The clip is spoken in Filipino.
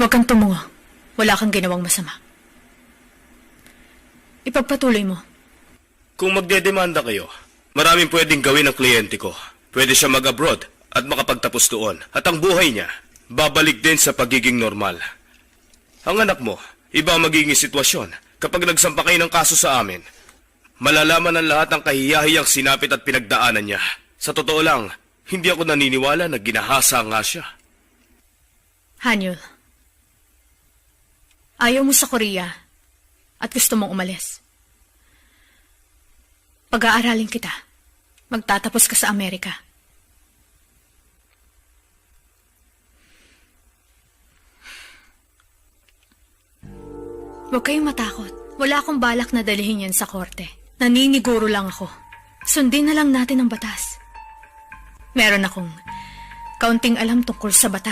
Huwag kang tumungo. Wala kang ginawang masama. Ipagpatuloy mo. Kung magdedemanda kayo, maraming pwedeng gawin ng kliyente ko. Pwede siya mag-abroad at makapagtapos doon. At ang buhay niya, babalik din sa pagiging normal. Ang anak mo, iba ang magiging sitwasyon kapag nagsampa kayo ng kaso sa amin. Malalaman ng lahat ng kahiyahiyang sinapit at pinagdaanan niya. Sa totoo lang, hindi ako naniniwala na ginahasa nga siya. Hanyul, ayaw mo sa Korea at gusto mong umalis. Pag-aaralin kita. Magtatapos ka sa Amerika. Huwag kayong matakot. Wala akong balak na dalihin yan sa korte. Naniniguro lang ako. Sundin na lang natin ang batas. Meron akong kaunting alam tungkol sa batas.